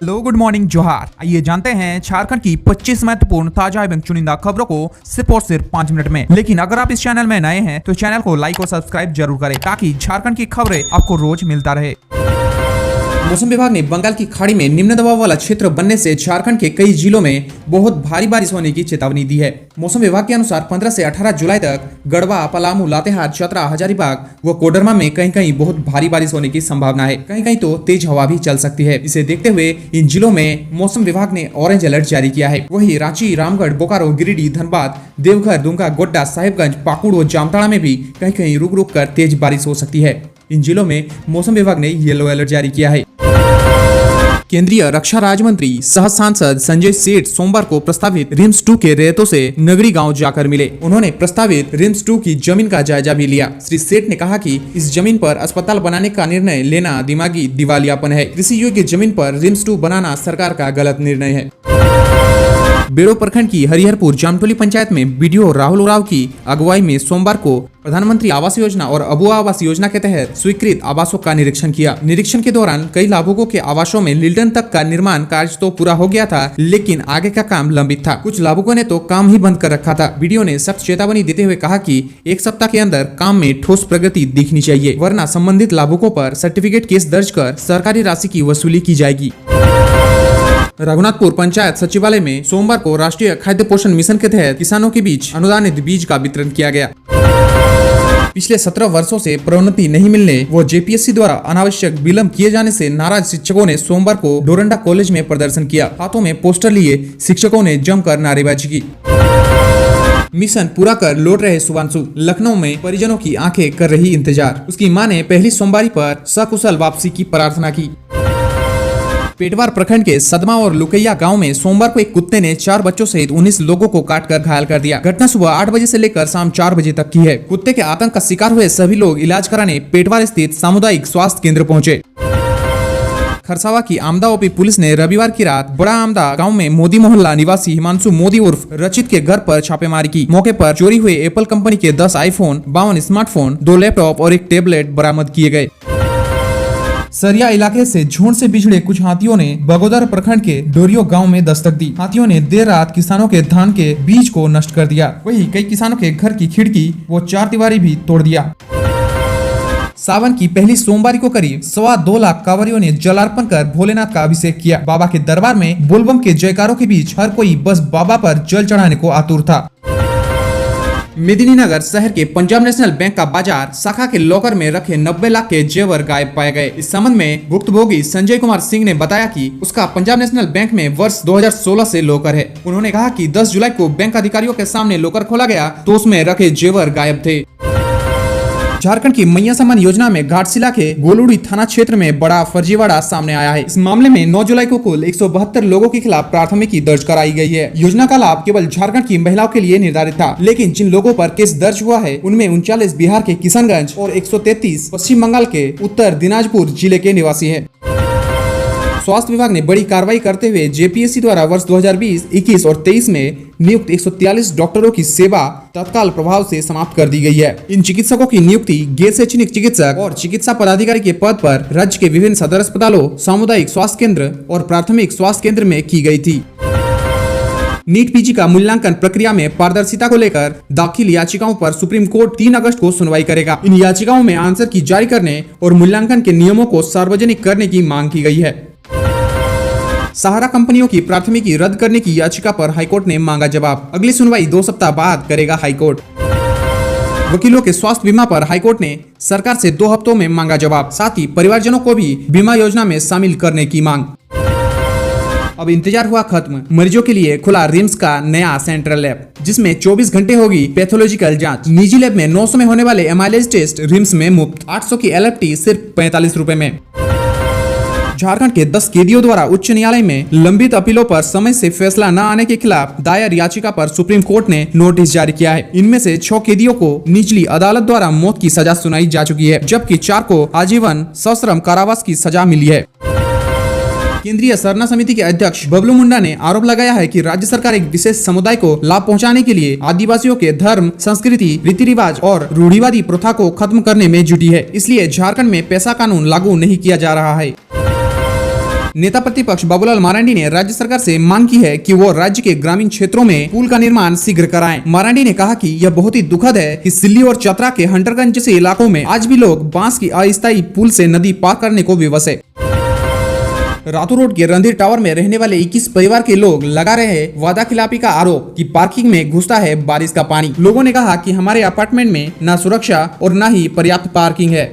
Hello, good morning, जोहार। आइए जानते हैं झारखंड की 25 महत्वपूर्ण ताजा एवं चुनिंदा खबरों को सिर्फ और सिर्फ 5 मिनट में। लेकिन अगर आप इस चैनल में नए हैं तो चैनल को लाइक और सब्सक्राइब जरूर करें ताकि झारखंड की खबरें आपको रोज मिलता रहे। मौसम विभाग ने बंगाल की खाड़ी में निम्न दबाव वाला क्षेत्र बनने से झारखंड के कई जिलों में बहुत भारी बारिश होने की चेतावनी दी है। मौसम विभाग के अनुसार 15 से 18 जुलाई तक गढ़वा, पलामू, लातेहार, चतरा, हजारीबाग व कोडरमा में कहीं कहीं बहुत भारी बारिश होने की संभावना है। कहीं कहीं तो तेज हवा भी चल सकती है। इसे देखते हुए इन जिलों में मौसम विभाग ने ऑरेंज अलर्ट जारी किया है। वहीं रांची, रामगढ़, बोकारो, गिरिडीह, धनबाद, देवघर, दुमका, गोड्डा, साहिबगंज, पाकुड़ व जामताड़ा में भी कहीं कहीं रुक रुक कर तेज बारिश हो सकती है। इन जिलों में मौसम विभाग ने येलो अलर्ट जारी किया है। केंद्रीय रक्षा राज्य मंत्री सह सांसद संजय सेठ सोमवार को प्रस्तावित रिम्स 2 के रेतों से नगरी गांव जाकर मिले। उन्होंने प्रस्तावित रिम्स 2 की जमीन का जायजा भी लिया। श्री सेठ ने कहा कि इस जमीन पर अस्पताल बनाने का निर्णय लेना दिमागी दिवालियापन है। कृषि योग्य जमीन पर रिम्स 2 बनाना सरकार का गलत निर्णय है। बेड़ो प्रखंड की हरिहरपुर जामटोली पंचायत में बीडीओ राहुल उरांव की अगुवाई में सोमवार को प्रधानमंत्री आवास योजना और अबुआ आवास योजना के तहत स्वीकृत आवासों का निरीक्षण किया। निरीक्षण के दौरान कई लाभुकों के आवासों में लिल्टन तक का निर्माण कार्य तो पूरा हो गया था, लेकिन आगे का काम लंबित था। कुछ लाभुकों ने तो काम ही बंद कर रखा था। बीडीओ ने सख्त चेतावनी देते हुए कहा कि एक सप्ताह के अंदर काम में ठोस प्रगति दिखनी चाहिए, वरना संबंधित लाभुकों पर सर्टिफिकेट केस दर्ज कर सरकारी राशि की वसूली की जाएगी। रघुनाथपुर पंचायत सचिवालय में सोमवार को राष्ट्रीय खाद्य पोषण मिशन के तहत किसानों के बीच अनुदानित बीज का वितरण किया गया। पिछले 17 वर्षों से प्रोन्नति नहीं मिलने व जेपीएससी द्वारा अनावश्यक विलंब किए जाने से नाराज शिक्षकों ने सोमवार को डोरंडा कॉलेज में प्रदर्शन किया। हाथों में पोस्टर लिए शिक्षकों ने जमकर नारेबाजी की। मिशन पूरा कर लौट रहे शुभांशु, लखनऊ में परिजनों की आंखें कर रही इंतजार। उसकी मां ने पहली सोमवारी पर सकुशल वापसी की प्रार्थना की। पेटवार प्रखंड के सदमा और लुकैया गांव में सोमवार को एक कुत्ते ने 4 बच्चों सहित 19 लोगों को काटकर घायल कर दिया। घटना सुबह 8 बजे से लेकर शाम 4 बजे तक की है। कुत्ते के आतंक का शिकार हुए सभी लोग इलाज कराने पेटवार स्थित सामुदायिक स्वास्थ्य केंद्र पहुंचे। खरसावा की आमदा ओपी पुलिस ने रविवार की रात बड़ा आमदा गांव में मोदी मोहल्ला निवासी हिमांशु मोदी उर्फ रचित के घर पर छापेमारी की। मौके पर चोरी हुए एप्पल कंपनी के 10 आईफोन, 52 स्मार्टफोन, 2 लैपटॉप और 1 टेबलेट बरामद किए गए। सरिया इलाके से झुंड से बिछड़े कुछ हाथियों ने बगोदर प्रखंड के डोरियो गांव में दस्तक दी। हाथियों ने देर रात किसानों के धान के बीज को नष्ट कर दिया। वहीं कई किसानों के घर की खिड़की व 4 दीवारी भी तोड़ दिया। सावन की पहली सोमवारी को करीब 2.25 लाख कांवरियों ने जलार्पण कर भोलेनाथ का अभिषेक किया। बाबा के दरबार में बोलबम के जयकारों के बीच हर कोई बस बाबा पर जल चढ़ाने को आतुर था। मेदिनीनगर शहर के पंजाब नेशनल बैंक का बाजार शाखा के लॉकर में रखे 90 लाख के जेवर गायब पाए गए। इस संबंध में भुक्तभोगी संजय कुमार सिंह ने बताया कि उसका पंजाब नेशनल बैंक में वर्ष 2016 से लॉकर है। उन्होंने कहा कि 10 जुलाई को बैंक अधिकारियों के सामने लॉकर खोला गया तो उसमें रखे जेवर गायब थे। झारखंड की मैया सम्मान योजना में घाटशिला के गोलुड़ी थाना क्षेत्र में बड़ा फर्जीवाड़ा सामने आया है। इस मामले में 9 जुलाई को कुल 172 लोगों के खिलाफ प्राथमिकी दर्ज कराई गई है। योजना का लाभ केवल झारखंड की महिलाओं के लिए निर्धारित था, लेकिन जिन लोगों पर केस दर्ज हुआ है उनमें 39 बिहार के किशनगंज और 133 पश्चिम बंगाल के उत्तर दिनाजपुर जिले के निवासी है। स्वास्थ्य विभाग ने बड़ी कार्रवाई करते हुए जेपीएससी द्वारा वर्ष 2020, 21 और 23 में नियुक्त 143 डॉक्टरों की सेवा तत्काल प्रभाव से समाप्त कर दी गई है। इन चिकित्सकों की नियुक्ति गैर शैक्षणिक चिकित्सक और चिकित्सा पदाधिकारी के पद पर राज्य के विभिन्न सदर अस्पतालों, सामुदायिक स्वास्थ्य केंद्र और प्राथमिक स्वास्थ्य केंद्र में की गई थी। नीट पीजी का मूल्यांकन प्रक्रिया में पारदर्शिता को लेकर दाखिल याचिकाओं पर सुप्रीम कोर्ट 3 अगस्त को सुनवाई करेगा। इन याचिकाओं में आंसर की जारी करने और मूल्यांकन के नियमों को सार्वजनिक करने की मांग की गई है। सहारा कंपनियों की प्राथमिकी रद्द करने की याचिका पर हाईकोर्ट ने मांगा जवाब। अगली सुनवाई 2 सप्ताह बाद करेगा हाईकोर्ट। वकीलों के स्वास्थ्य बीमा पर हाईकोर्ट ने सरकार से 2 हफ्तों में मांगा जवाब। साथ ही परिवारजनों को भी बीमा योजना में शामिल करने की मांग। अब इंतजार हुआ खत्म। मरीजों के लिए खुला रिम्स का नया सेंट्रल लैब, जिसमें 24 घंटे होगी पैथोलॉजिकल जांच। निजी लैब में 900 में होने वाले एमाइलेज टेस्ट रिम्स में मुफ्त। 800 की एलएफटी सिर्फ 45 रुपए में। झारखंड के 10 कैदियों द्वारा उच्च न्यायालय में लंबित अपीलों पर समय से फैसला न आने के खिलाफ दायर याचिका पर सुप्रीम कोर्ट ने नोटिस जारी किया है। इनमें से 6 कैदियों को निचली अदालत द्वारा मौत की सजा सुनाई जा चुकी है, जबकि 4 को आजीवन सश्रम कारावास की सजा मिली है। केंद्रीय सरना समिति के अध्यक्ष बबलू मुंडा ने आरोप लगाया है कि राज्य सरकार एक विशेष समुदाय को लाभ पहुंचाने के लिए आदिवासियों के धर्म, संस्कृति, रीति रिवाज और रूढ़िवादी प्रथा को खत्म करने में जुटी है। इसलिए झारखंड में पैसा कानून लागू नहीं किया जा रहा है। नेता प्रतिपक्ष बाबूलाल मरांडी ने राज्य सरकार से मांग की है कि वो राज्य के ग्रामीण क्षेत्रों में पुल का निर्माण शीघ्र कराएं। मरांडी ने कहा कि यह बहुत ही दुखद है कि सिल्ली और चतरा के हंटरगंज जैसे इलाकों में आज भी लोग बांस की अस्थायी पुल से नदी पार करने को विवश है। रातू रोड के रणधीर टावर में रहने वाले 21 परिवार के लोग लगा रहे हैं वादा खिलाफी का आरोप कि पार्किंग में घुसता है बारिश का पानी। लोगों ने कहा कि हमारे अपार्टमेंट में न सुरक्षा और न ही पर्याप्त पार्किंग है।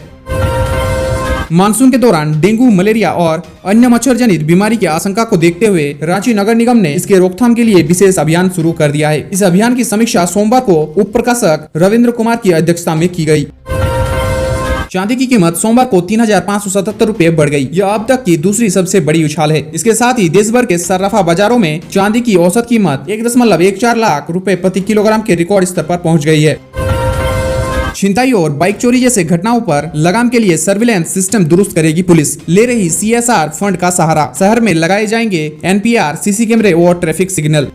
मानसून के दौरान डेंगू, मलेरिया और अन्य मच्छर जनित बीमारी की आशंका को देखते हुए रांची नगर निगम ने इसके रोकथाम के लिए विशेष अभियान शुरू कर दिया है। इस अभियान की समीक्षा सोमवार को उप प्रकाशक रविंद्र कुमार की अध्यक्षता में की गई। चांदी की कीमत सोमवार को 3,577 रुपए बढ़ गई। यह अब तक की दूसरी सबसे बड़ी उछाल है। इसके साथ ही देश भर के सर्राफा बाजारों में चांदी की औसत कीमत 1.14 लाख रुपए प्रति किलोग्राम के रिकॉर्ड स्तर पर पहुंच गई है। छिनताई और बाइक चोरी जैसे घटनाओं पर लगाम के लिए सर्विलांस सिस्टम दुरुस्त करेगी पुलिस। ले रही CSR फंड का सहारा। शहर में लगाए जाएंगे NPR, CC कैमरे और ट्रैफिक सिग्नल।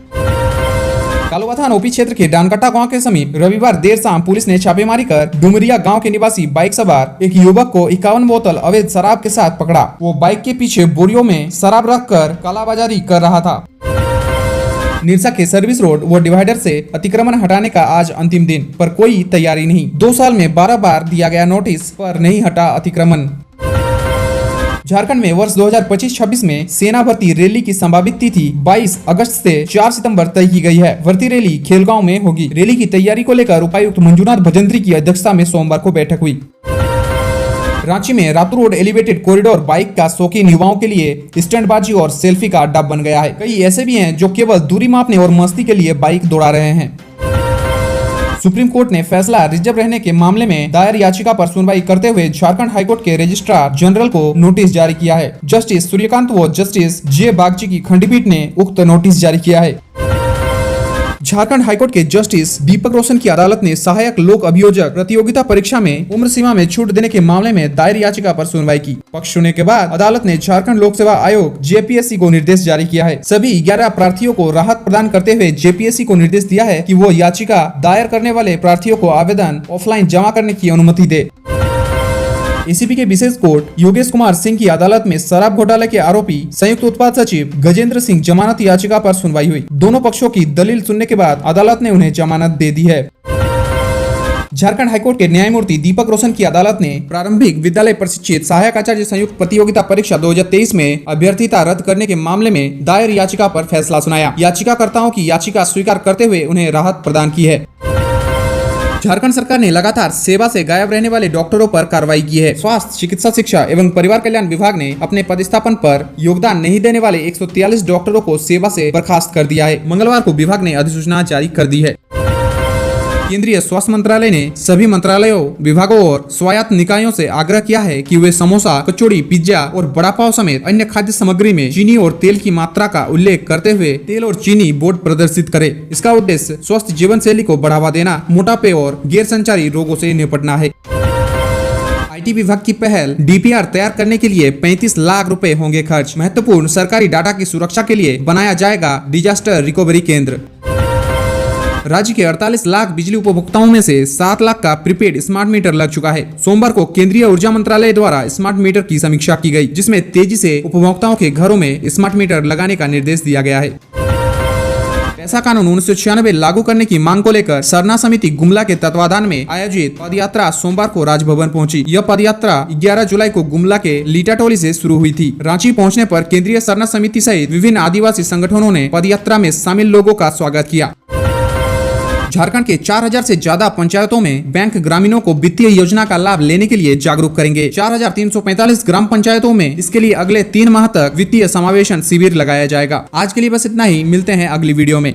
कालुवा ओपी क्षेत्र के डानकट्टा गांव के समीप रविवार देर शाम पुलिस ने छापेमारी कर डुमरिया गांव के निवासी बाइक सवार एक युवक को 51 बोतल अवैध शराब के साथ पकड़ा। वो बाइक के पीछे बोरियों में शराब रखकर कालाबाजारी कर रहा था। निरसा के सर्विस रोड व डिवाइडर से अतिक्रमण हटाने का आज अंतिम दिन, पर कोई तैयारी नहीं। 2 साल में 12 बार दिया गया नोटिस पर नहीं हटा अतिक्रमण। झारखंड में वर्ष 2025-26 में सेना भर्ती रैली की संभावित तिथि 22 अगस्त से 4 सितंबर तय की गई है। भर्ती रैली खेलगांव में होगी। रैली की तैयारी को लेकर उपायुक्त मंजुनाथ भजंत्री की अध्यक्षता में सोमवार को बैठक हुई। रांची में Ratu road elevated corridor bike का शौकीन युवाओं के लिए स्टंटबाजी और सेल्फी का अड्डा बन गया है। कई ऐसे भी हैं जो केवल दूरी मापने और मस्ती के लिए बाइक दौड़ा रहे हैं। सुप्रीम कोर्ट ने फैसला रिजर्व रहने के मामले में दायर याचिका पर सुनवाई करते हुए झारखंड हाईकोर्ट के रजिस्ट्रार जनरल को नोटिस जारी किया है। जस्टिस सूर्यकांत व जस्टिस जे बागची की खंडपीठ ने उक्त नोटिस जारी किया है। झारखंड हाईकोर्ट के जस्टिस दीपक रोशन की अदालत ने सहायक लोक अभियोजक प्रतियोगिता परीक्षा में उम्र सीमा में छूट देने के मामले में दायर याचिका पर सुनवाई की। पक्ष सुनने के बाद अदालत ने झारखंड लोक सेवा आयोग JPSC को निर्देश जारी किया है। सभी 11 प्रार्थियों को राहत प्रदान करते हुए JPSC को निर्देश दिया है कि वो याचिका दायर करने वाले प्रार्थियों को आवेदन ऑफलाइन जमा करने की अनुमति दे। ACP के विशेष कोर्ट योगेश कुमार सिंह की अदालत में शराब घोटाले के आरोपी संयुक्त उत्पाद सचिव गजेंद्र सिंह जमानत याचिका पर सुनवाई हुई। दोनों पक्षों की दलील सुनने के बाद अदालत ने उन्हें जमानत दे दी है। झारखंड हाईकोर्ट के न्यायमूर्ति दीपक रोशन की अदालत ने प्रारंभिक विद्यालय प्रशिक्षित सहायक आचार्य संयुक्त प्रतियोगिता परीक्षा 2023 में अभ्यर्थिता रद्द करने के मामले में दायर याचिका पर फैसला सुनाया। याचिकाकर्ताओं की याचिका स्वीकार करते हुए उन्हें राहत प्रदान की है। झारखंड सरकार ने लगातार सेवा से गायब रहने वाले डॉक्टरों पर कार्रवाई की है। स्वास्थ्य, चिकित्सा शिक्षा एवं परिवार कल्याण विभाग ने अपने पदस्थापन पर योगदान नहीं देने वाले 143 डॉक्टरों को सेवा से बर्खास्त कर दिया है। मंगलवार को विभाग ने अधिसूचना जारी कर दी है। केंद्रीय स्वास्थ्य मंत्रालय ने सभी मंत्रालयों, विभागों और स्वायत्त निकायों से आग्रह किया है कि वे समोसा, कचौड़ी, पिज्जा और बड़ा पाव समेत अन्य खाद्य सामग्री में चीनी और तेल की मात्रा का उल्लेख करते हुए तेल और चीनी बोर्ड प्रदर्शित करे। इसका उद्देश्य स्वस्थ जीवन शैली को बढ़ावा देना, मोटापे और गैर संचारी रोगों से निपटना है। IT विभाग की पहल DPR तैयार करने के लिए 35 लाख रुपए होंगे खर्च। महत्वपूर्ण सरकारी डाटा की सुरक्षा के लिए बनाया जाएगा डिजास्टर रिकवरी केंद्र। राज्य के 48 लाख बिजली उपभोक्ताओं में से 7 लाख का प्रीपेड स्मार्ट मीटर लग चुका है। सोमवार को केंद्रीय ऊर्जा मंत्रालय द्वारा स्मार्ट मीटर की समीक्षा की गई, जिसमें तेजी से उपभोक्ताओं के घरों में स्मार्ट मीटर लगाने का निर्देश दिया गया है। पैसा कानून 1996 लागू करने की मांग को लेकर सरना समिति गुमला के तत्वाधान में आयोजित पदयात्रा सोमवार को राजभवन पहुंची। यह पदयात्रा 11 जुलाई को गुमला के लीटाटोली से शुरू हुई थी। रांची पहुंचने पर केंद्रीय सरना समिति सहित विभिन्न आदिवासी संगठनों ने पदयात्रा में शामिल लोगों का स्वागत किया। झारखंड के 4000 से ज्यादा पंचायतों में बैंक ग्रामीणों को वित्तीय योजना का लाभ लेने के लिए जागरूक करेंगे। 4345 ग्राम पंचायतों में इसके लिए अगले 3 माह तक वित्तीय समावेशन शिविर लगाया जाएगा। आज के लिए बस इतना ही, मिलते हैं अगली वीडियो में।